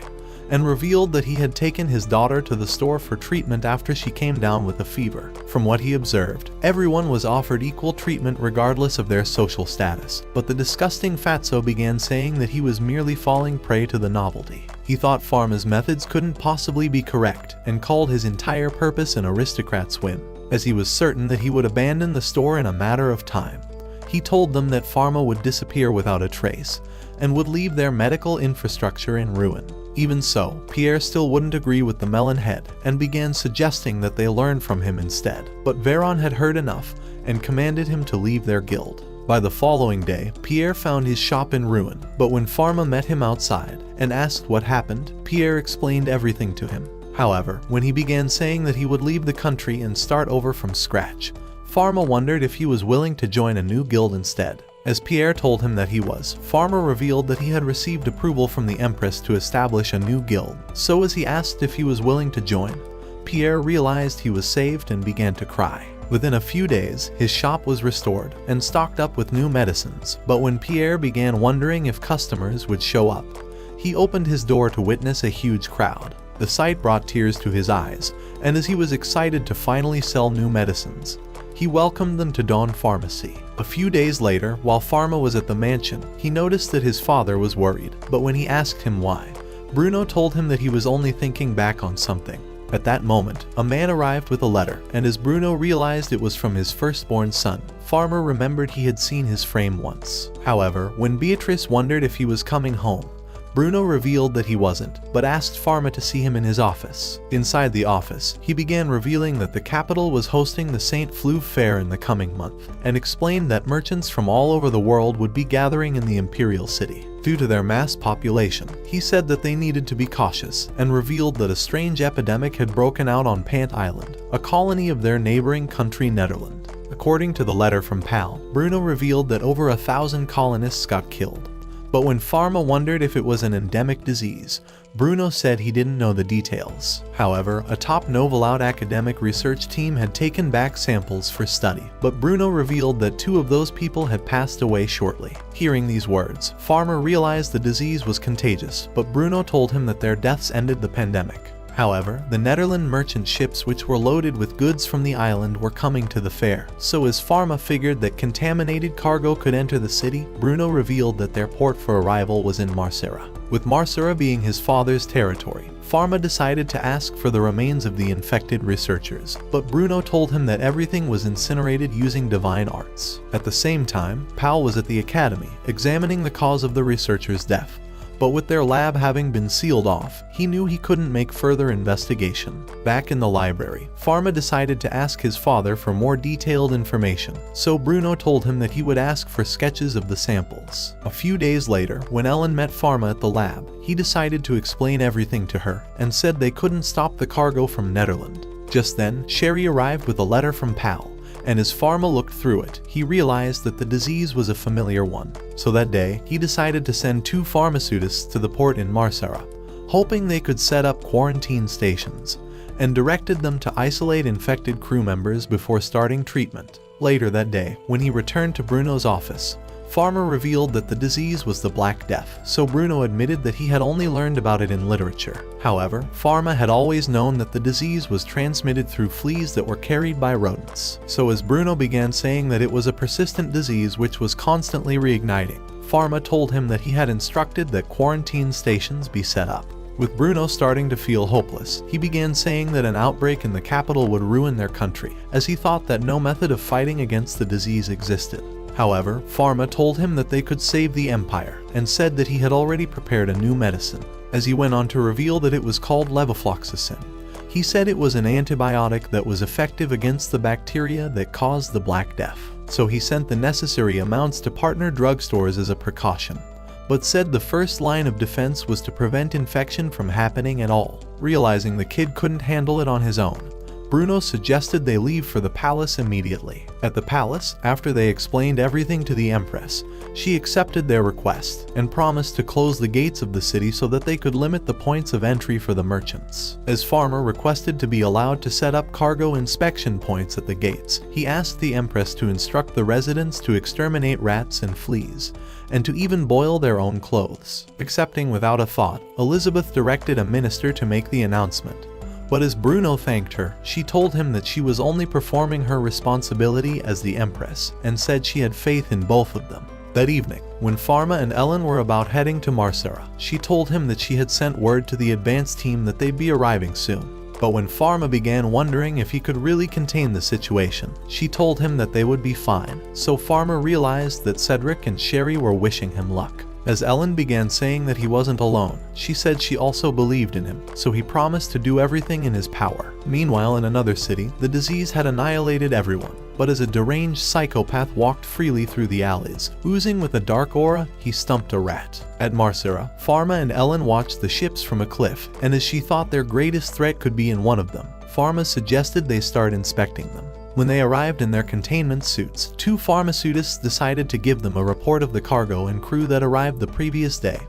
Speaker 1: and revealed that he had taken his daughter to the store for treatment after she came down with a fever. From what he observed, everyone was offered equal treatment regardless of their social status, but the disgusting fatso began saying that he was merely falling prey to the novelty. He thought Pharma's methods couldn't possibly be correct, and called his entire purpose an aristocrat's whim, as he was certain that he would abandon the store in a matter of time. He told them that Pharma would disappear without a trace, and would leave their medical infrastructure in ruin. Even so, Pierre still wouldn't agree with the melon head, and began suggesting that they learn from him instead. But Veron had heard enough, and commanded him to leave their guild. By the following day, Pierre found his shop in ruin, but when Pharma met him outside, and asked what happened, Pierre explained everything to him. However, when he began saying that he would leave the country and start over from scratch, Pharma wondered if he was willing to join a new guild instead. As Pierre told him that he was, Pharma revealed that he had received approval from the Empress to establish a new guild. So as he asked if he was willing to join, Pierre realized he was saved and began to cry. Within a few days, his shop was restored and stocked up with new medicines. But when Pierre began wondering if customers would show up, he opened his door to witness a huge crowd. The sight brought tears to his eyes, and as he was excited to finally sell new medicines, he welcomed them to Dawn Pharmacy. A few days later, while Pharma was at the mansion, he noticed that his father was worried, but when he asked him why, Bruno told him that he was only thinking back on something. At that moment, a man arrived with a letter, and as Bruno realized it was from his firstborn son, Pharma remembered he had seen his frame once. However, when Beatrice wondered if he was coming home, Bruno revealed that he wasn't, but asked Pharma to see him in his office. Inside the office, he began revealing that the capital was hosting the St. Fleuve Fair in the coming month, and explained that merchants from all over the world would be gathering in the Imperial City. Due to their mass population, he said that they needed to be cautious, and revealed that a strange epidemic had broken out on Pant Island, a colony of their neighboring country Netherlands. According to the letter from Pal, Bruno revealed that over 1,000 colonists got killed. But when Pharma wondered if it was an endemic disease, Bruno said he didn't know the details. However, a top Novilout academic research team had taken back samples for study, but Bruno revealed that 2 of those people had passed away shortly. Hearing these words, Pharma realized the disease was contagious, but Bruno told him that their deaths ended the pandemic. However, the Netherlands merchant ships which were loaded with goods from the island were coming to the fair, so as Pharma figured that contaminated cargo could enter the city, Bruno revealed that their port for arrival was in Marcera. With Marcera being his father's territory, Pharma decided to ask for the remains of the infected researchers, but Bruno told him that everything was incinerated using divine arts. At the same time, Pal was at the academy, examining the cause of the researchers' death. But with their lab having been sealed off, he knew he couldn't make further investigation. Back in the library, Pharma decided to ask his father for more detailed information, so Bruno told him that he would ask for sketches of the samples. A few days later, when Ellen met Pharma at the lab, he decided to explain everything to her, and said they couldn't stop the cargo from Netherlands. Just then, Sherry arrived with a letter from Pal, and as Pharma looked through it, he realized that the disease was a familiar one. So that day, he decided to send 2 pharmaceutists to the port in Marcera, hoping they could set up quarantine stations, and directed them to isolate infected crew members before starting treatment. Later that day, when he returned to Bruno's office, Pharma revealed that the disease was the Black Death, so Bruno admitted that he had only learned about it in literature. However, Pharma had always known that the disease was transmitted through fleas that were carried by rodents. So as Bruno began saying that it was a persistent disease which was constantly reigniting, Pharma told him that he had instructed that quarantine stations be set up. With Bruno starting to feel hopeless, he began saying that an outbreak in the capital would ruin their country, as he thought that no method of fighting against the disease existed. However, Pharma told him that they could save the empire, and said that he had already prepared a new medicine, as he went on to reveal that it was called levofloxacin. He said it was an antibiotic that was effective against the bacteria that caused the Black Death, so he sent the necessary amounts to partner drugstores as a precaution, but said the first line of defense was to prevent infection from happening at all. Realizing the kid couldn't handle it on his own, Bruno suggested they leave for the palace immediately. At the palace, after they explained everything to the Empress, she accepted their request and promised to close the gates of the city so that they could limit the points of entry for the merchants. As Pharma requested to be allowed to set up cargo inspection points at the gates, he asked the Empress to instruct the residents to exterminate rats and fleas, and to even boil their own clothes. Accepting without a thought, Elizabeth directed a minister to make the announcement. But as Bruno thanked her, she told him that she was only performing her responsibility as the Empress, and said she had faith in both of them. That evening, when Pharma and Ellen were about heading to Marcera, she told him that she had sent word to the advance team that they'd be arriving soon. But when Pharma began wondering if he could really contain the situation, she told him that they would be fine, so Pharma realized that Cedric and Sherry were wishing him luck. As Ellen began saying that he wasn't alone, she said she also believed in him, so he promised to do everything in his power. Meanwhile, in another city, the disease had annihilated everyone, but as a deranged psychopath walked freely through the alleys, oozing with a dark aura, he stumped a rat. At Marcera, Pharma and Ellen watched the ships from a cliff, and as she thought their greatest threat could be in one of them, Pharma suggested they start inspecting them. When they arrived in their containment suits, two pharmaceutists decided to give them a report of the cargo and crew that arrived the previous day,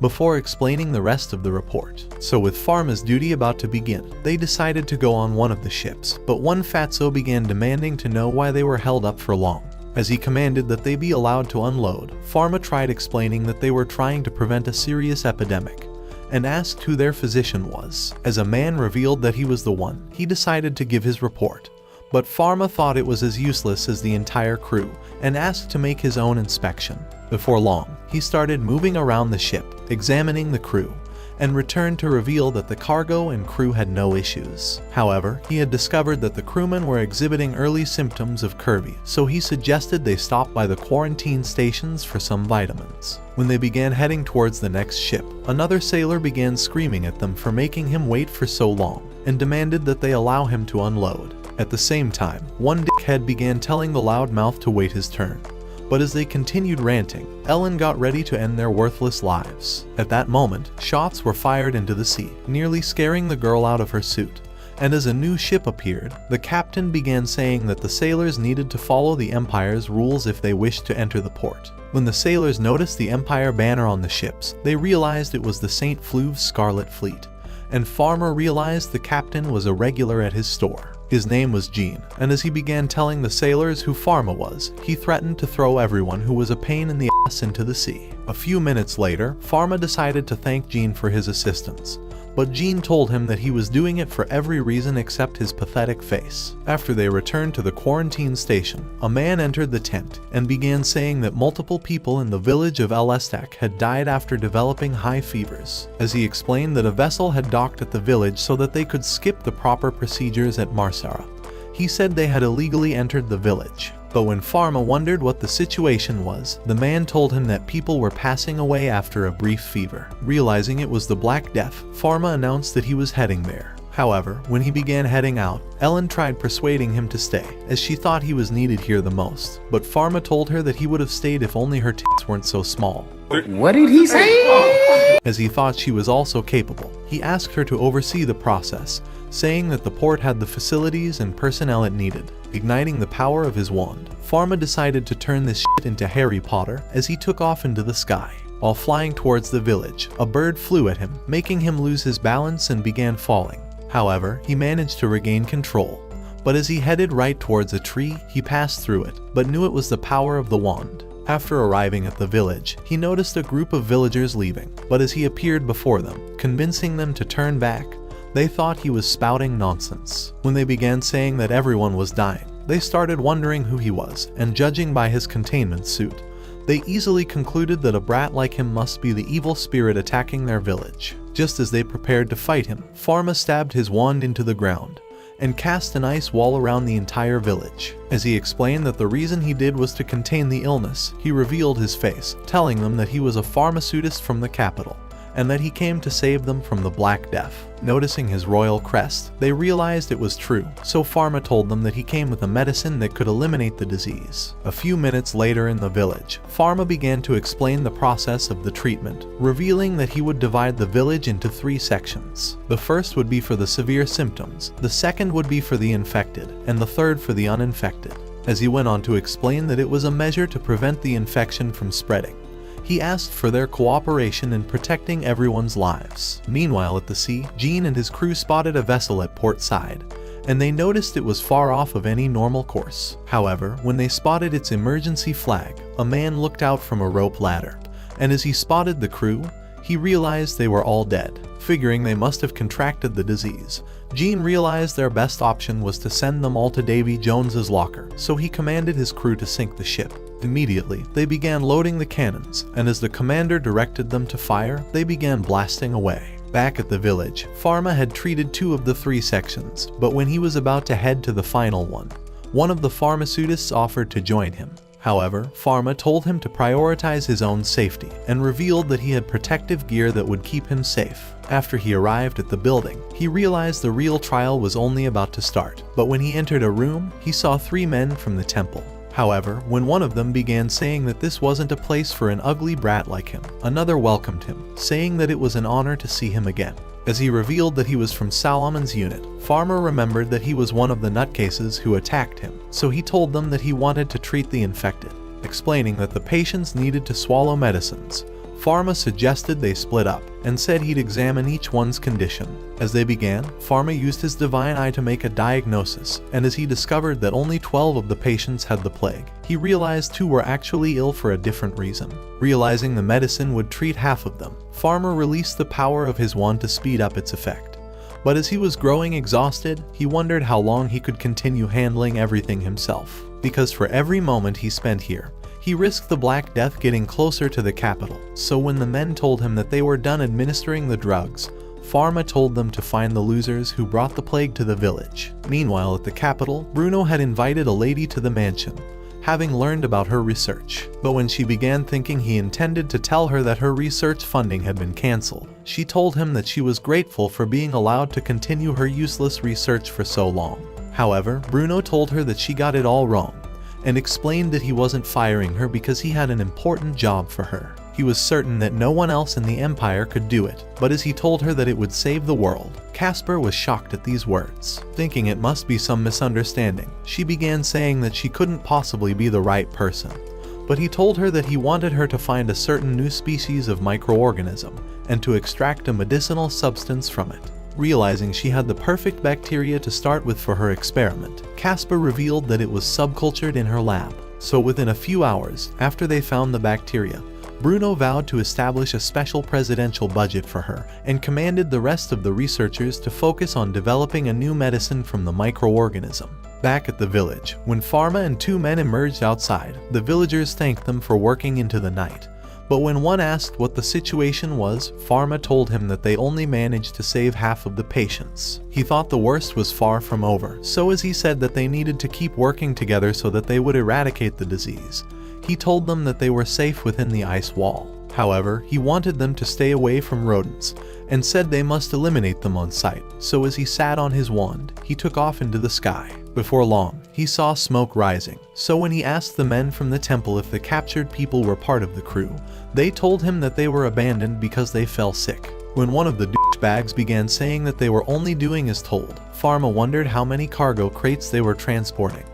Speaker 1: before explaining the rest of the report. So with Pharma's duty about to begin, they decided to go on one of the ships, but one fatso began demanding to know why they were held up for long. As he commanded that they be allowed to unload, Pharma tried explaining that they were trying to prevent a serious epidemic, and asked who their physician was. As a man revealed that he was the one, he decided to give his report. But Pharma thought it was as useless as the entire crew, and asked to make his own inspection. Before long, he started moving around the ship, examining the crew, and returned to reveal that the cargo and crew had no issues. However, he had discovered that the crewmen were exhibiting early symptoms of scurvy, so he suggested they stop by the quarantine stations for some vitamins. When they began heading towards the next ship, another sailor began screaming at them for making him wait for so long, and demanded that they allow him to unload. At the same time, one dickhead began telling the loudmouth to wait his turn. But as they continued ranting, Ellen got ready to end their worthless lives. At that moment, shots were fired into the sea, nearly scaring the girl out of her suit. And as a new ship appeared, the captain began saying that the sailors needed to follow the Empire's rules if they wished to enter the port. When the sailors noticed the Empire banner on the ships, they realized it was the St. Fleuve's Scarlet Fleet, and Pharma realized the captain was a regular at his store. His name was Jean, and as he began telling the sailors who Pharma was, he threatened to throw everyone who was a pain in the ass into the sea. A few minutes later, Pharma decided to thank Jean for his assistance, but Jean told him that he was doing it for every reason except his pathetic face. After they returned to the quarantine station, a man entered the tent and began saying that multiple people in the village of El Estac had died after developing high fevers, as he explained that a vessel had docked at the village so that they could skip the proper procedures at Marcera. He said they had illegally entered the village. But when Pharma wondered what the situation was, the man told him that people were passing away after a brief fever. Realizing it was the Black Death, Pharma announced that he was heading there. However, when he began heading out, Ellen tried persuading him to stay, as she thought he was needed here the most. But Pharma told her that he would have stayed if only her tits weren't so small.
Speaker 5: What did he say?
Speaker 1: As he thought she was also capable, he asked her to oversee the process, saying that the port had the facilities and personnel it needed. Igniting the power of his wand, Pharma decided to turn this shit into Harry Potter as he took off into the sky. While flying towards the village, a bird flew at him, making him lose his balance and began falling. However, he managed to regain control. But as he headed right towards a tree, he passed through it, but knew it was the power of the wand. After arriving at the village, he noticed a group of villagers leaving, but as he appeared before them, convincing them to turn back, they thought he was spouting nonsense. When they began saying that everyone was dying, they started wondering who he was, and judging by his containment suit, they easily concluded that a brat like him must be the evil spirit attacking their village. Just as they prepared to fight him, Pharma stabbed his wand into the ground and cast an ice wall around the entire village. As he explained that the reason he did was to contain the illness, he revealed his face, telling them that he was a pharmaceutist from the capital, and that he came to save them from the Black Death. Noticing his royal crest, they realized it was true, so Pharma told them that he came with a medicine that could eliminate the disease. A few minutes later in the village, Pharma began to explain the process of the treatment, revealing that he would divide the village into 3 sections. The first would be for the severe symptoms, the second would be for the infected, and the third for the uninfected. As he went on to explain that it was a measure to prevent the infection from spreading, he asked for their cooperation in protecting everyone's lives. Meanwhile at the sea, Jean and his crew spotted a vessel at port side, and they noticed it was far off of any normal course. However, when they spotted its emergency flag, a man looked out from a rope ladder, and as he spotted the crew, he realized they were all dead. Figuring they must have contracted the disease, Jean realized their best option was to send them all to Davy Jones's locker, so he commanded his crew to sink the ship. Immediately, they began loading the cannons, and as the commander directed them to fire, they began blasting away. Back at the village, Pharma had treated 2 of the 3 sections, but when he was about to head to the final one of the pharmaceutists offered to join him. However, Pharma told him to prioritize his own safety, and revealed that he had protective gear that would keep him safe. After he arrived at the building, he realized the real trial was only about to start, but when he entered a room, he saw 3 men from the temple. However, when one of them began saying that this wasn't a place for an ugly brat like him, another welcomed him, saying that it was an honor to see him again. As he revealed that he was from Salomon's unit, Pharma remembered that he was one of the nutcases who attacked him, so he told them that he wanted to treat the infected. Explaining that the patients needed to swallow medicines, Pharma suggested they split up, and said he'd examine each one's condition. As they began, Pharma used his divine eye to make a diagnosis, and as he discovered that only 12 of the patients had the plague, he realized 2 were actually ill for a different reason. Realizing the medicine would treat half of them, Pharma released the power of his wand to speed up its effect. But as he was growing exhausted, he wondered how long he could continue handling everything himself. Because for every moment he spent here, he risked the Black Death getting closer to the capital, so when the men told him that they were done administering the drugs, Pharma told them to find the losers who brought the plague to the village. Meanwhile at the capital, Bruno had invited a lady to the mansion, having learned about her research. But when she began thinking he intended to tell her that her research funding had been cancelled, she told him that she was grateful for being allowed to continue her useless research for so long. However, Bruno told her that she got it all wrong, and explained that he wasn't firing her because he had an important job for her. He was certain that no one else in the Empire could do it, but as he told her that it would save the world, Casper was shocked at these words. Thinking it must be some misunderstanding, she began saying that she couldn't possibly be the right person. But he told her that he wanted her to find a certain new species of microorganism, and to extract a medicinal substance from it. Realizing she had the perfect bacteria to start with for her experiment, Casper revealed that it was subcultured in her lab. So within a few hours, after they found the bacteria, Bruno vowed to establish a special presidential budget for her, and commanded the rest of the researchers to focus on developing a new medicine from the microorganism. Back at the village, when Pharma and 2 men emerged outside, the villagers thanked them for working into the night. But when one asked what the situation was, Pharma told him that they only managed to save half of the patients. He thought the worst was far from over, so as he said that they needed to keep working together so that they would eradicate the disease, he told them that they were safe within the ice wall. However, he wanted them to stay away from rodents, and said they must eliminate them on sight, so as he sat on his wand, he took off into the sky. Before long, he saw smoke rising, so when he asked the men from the temple if the captured people were part of the crew, they told him that they were abandoned because they fell sick. When one of the douchebags began saying that they were only doing as told, Pharma wondered how many cargo crates they were transporting,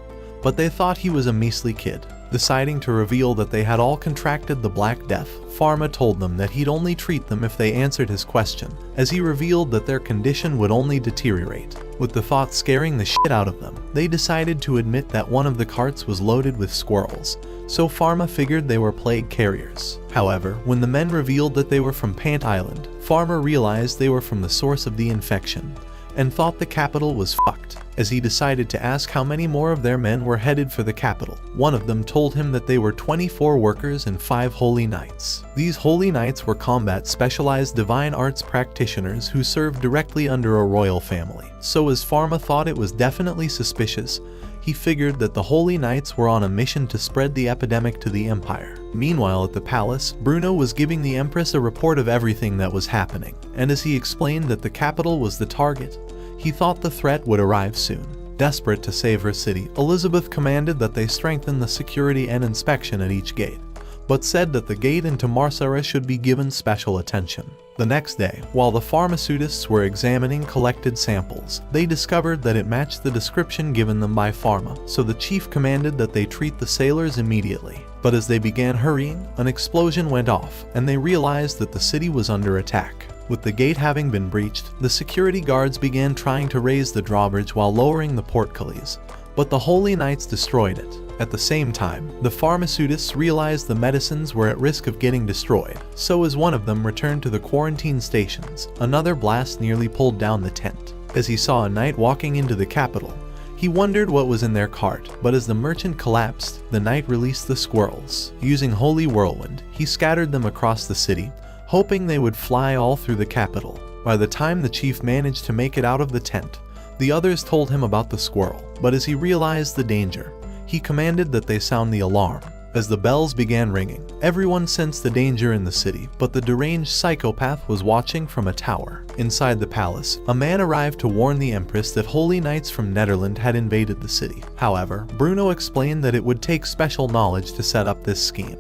Speaker 1: but they thought he was a measly kid. Deciding to reveal that they had all contracted the Black Death, Pharma told them that he'd only treat them if they answered his question, as he revealed that their condition would only deteriorate. With the thought scaring the shit out of them, they decided to admit that one of the carts was loaded with squirrels, so Pharma figured they were plague carriers. However, when the men revealed that they were from Pant Island, Pharma realized they were from the source of the infection, and thought the capital was fucked, as he decided to ask how many more of their men were headed for the capital. One of them told him that they were 24 workers and 5 holy knights. These holy knights were combat specialized divine arts practitioners who served directly under a royal family. So as Pharma thought it was definitely suspicious, he figured that the holy knights were on a mission to spread the epidemic to the empire. Meanwhile at the palace, Bruno was giving the empress a report of everything that was happening, and as he explained that the capital was the target, he thought the threat would arrive soon. Desperate to save her city, Elizabeth commanded that they strengthen the security and inspection at each gate, but said that the gate into Marsara should be given special attention. The next day, while the pharmaceutists were examining collected samples, they discovered that it matched the description given them by Pharma, so the chief commanded that they treat the sailors immediately. But as they began hurrying, an explosion went off, and they realized that the city was under attack. With the gate having been breached, the security guards began trying to raise the drawbridge while lowering the portcullis, but the holy knights destroyed it. At the same time, the pharmaceutists realized the medicines were at risk of getting destroyed, so as one of them returned to the quarantine stations, another blast nearly pulled down the tent. As he saw a knight walking into the capital, he wondered what was in their cart, but as the merchant collapsed, the knight released the squirrels. Using Holy Whirlwind, he scattered them across the city, hoping they would fly all through the capital. By the time the chief managed to make it out of the tent, the others told him about the squirrel, but as he realized the danger, he commanded that they sound the alarm. As the bells began ringing, everyone sensed the danger in the city, but the deranged psychopath was watching from a tower. Inside the palace, a man arrived to warn the empress that holy knights from Netherland had invaded the city. However, Bruno explained that it would take special knowledge to set up this scheme,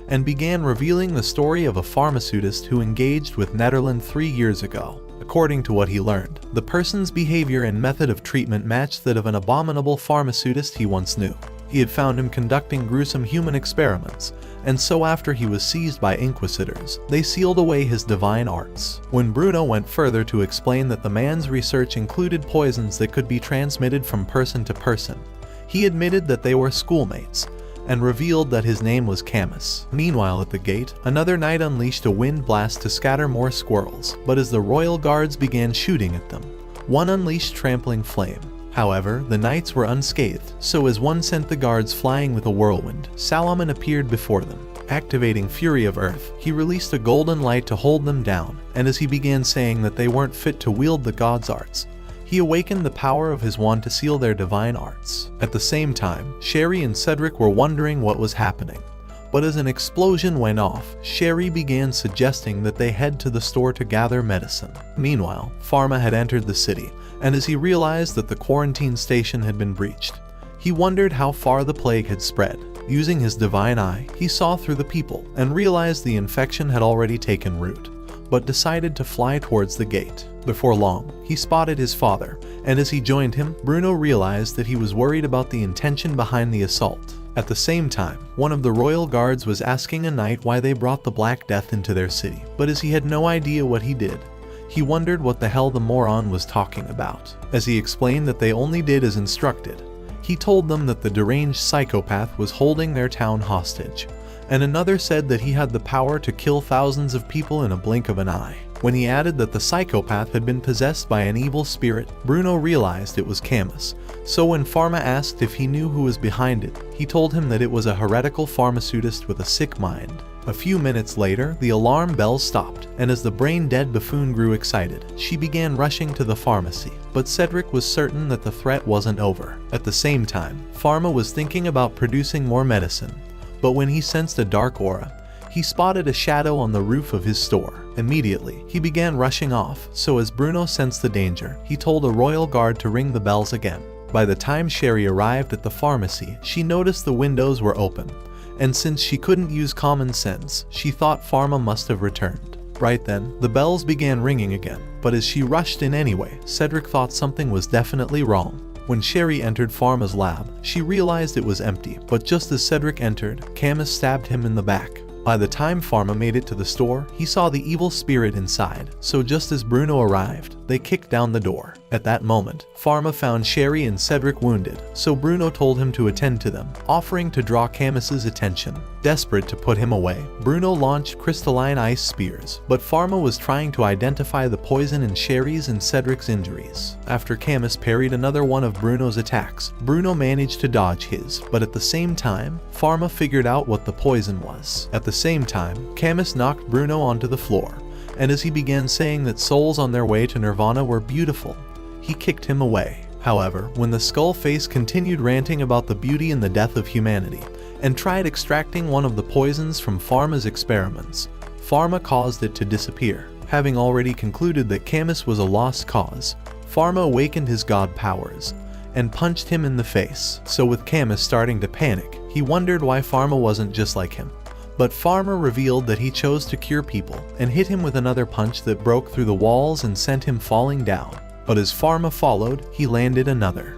Speaker 1: and began revealing the story of a pharmaceutist who engaged with Netherland 3 years ago. According to what he learned, the person's behavior and method of treatment matched that of an abominable pharmaceutist he once knew. He had found him conducting gruesome human experiments, and so after he was seized by inquisitors, they sealed away his divine arts. When Bruno went further to explain that the man's research included poisons that could be transmitted from person to person, he admitted that they were schoolmates, and revealed that his name was Camus. Meanwhile at the gate, another knight unleashed a wind blast to scatter more squirrels, but as the royal guards began shooting at them, one unleashed trampling flame. However, the knights were unscathed, so as one sent the guards flying with a whirlwind, Salomon appeared before them. Activating Fury of Earth, he released a golden light to hold them down, and as he began saying that they weren't fit to wield the god's arts, he awakened the power of his wand to seal their divine arts. At the same time, Sherry and Cedric were wondering what was happening, but as an explosion went off, Sherry began suggesting that they head to the store to gather medicine. Meanwhile, Pharma had entered the city, and as he realized that the quarantine station had been breached, he wondered how far the plague had spread. Using his divine eye, he saw through the people and realized the infection had already taken root, but decided to fly towards the gate. Before long, he spotted his father, and as he joined him, Bruno realized that he was worried about the intention behind the assault. At the same time, one of the royal guards was asking a knight why they brought the Black Death into their city, but as he had no idea what he did, he wondered what the hell the moron was talking about. As he explained that they only did as instructed, he told them that the deranged psychopath was holding their town hostage, and another said that he had the power to kill thousands of people in a blink of an eye. When he added that the psychopath had been possessed by an evil spirit, Bruno realized it was Camus, so when Pharma asked if he knew who was behind it, he told him that it was a heretical pharmaceutist with a sick mind. A few minutes later, the alarm bells stopped, and as the brain-dead buffoon grew excited, she began rushing to the pharmacy. But Cedric was certain that the threat wasn't over. At the same time, Pharma was thinking about producing more medicine, but when he sensed a dark aura, he spotted a shadow on the roof of his store. Immediately, he began rushing off, so as Bruno sensed the danger, he told a royal guard to ring the bells again. By the time Sherry arrived at the pharmacy, she noticed the windows were open, and since she couldn't use common sense, she thought Pharma must have returned. Right then, the bells began ringing again, but as she rushed in anyway, Cedric thought something was definitely wrong. When Sherry entered Pharma's lab, she realized it was empty, but just as Cedric entered, Camus stabbed him in the back. By the time Pharma made it to the store, he saw the evil spirit inside, so just as Bruno arrived, They kicked down the door. At that moment, Pharma found Sherry and Cedric wounded, so Bruno told him to attend to them, offering to draw Camus's attention. Desperate to put him away, Bruno launched crystalline ice spears, but Pharma was trying to identify the poison in Sherry's and Cedric's injuries. After Camus parried another one of Bruno's attacks, Bruno managed to dodge his, but at the same time, Pharma figured out what the poison was. At the same time, Camus knocked Bruno onto the floor, and as he began saying that souls on their way to Nirvana were beautiful, he kicked him away. However, when the skull face continued ranting about the beauty and the death of humanity, and tried extracting one of the poisons from Pharma's experiments, Pharma caused it to disappear. Having already concluded that Camus was a lost cause, Pharma awakened his god powers, and punched him in the face. So with Camus starting to panic, he wondered why Pharma wasn't just like him. But Pharma revealed that he chose to cure people, and hit him with another punch that broke through the walls and sent him falling down. But as Pharma followed, he landed another.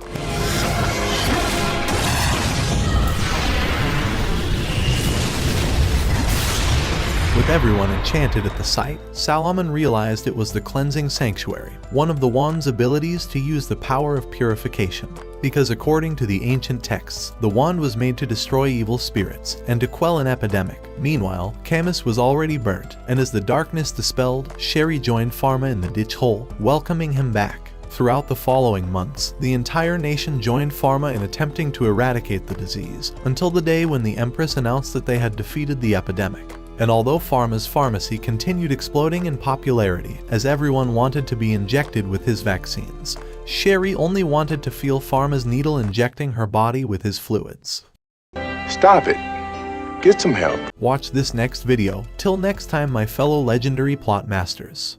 Speaker 1: With everyone enchanted at the sight, Salomon realized it was the Cleansing Sanctuary, one of the wand's abilities to use the power of purification. Because according to the ancient texts, the wand was made to destroy evil spirits and to quell an epidemic. Meanwhile, Camus was already burnt, and as the darkness dispelled, Sherry joined Pharma in the ditch hole, welcoming him back. Throughout the following months, the entire nation joined Pharma in attempting to eradicate the disease, until the day when the Empress announced that they had defeated the epidemic. And although Pharma's pharmacy continued exploding in popularity as everyone wanted to be injected with his vaccines, Sherry only wanted to feel Pharma's needle injecting her body with his fluids.
Speaker 5: Stop it. Get some help.
Speaker 1: Watch this next video. Till next time, my fellow legendary plot masters.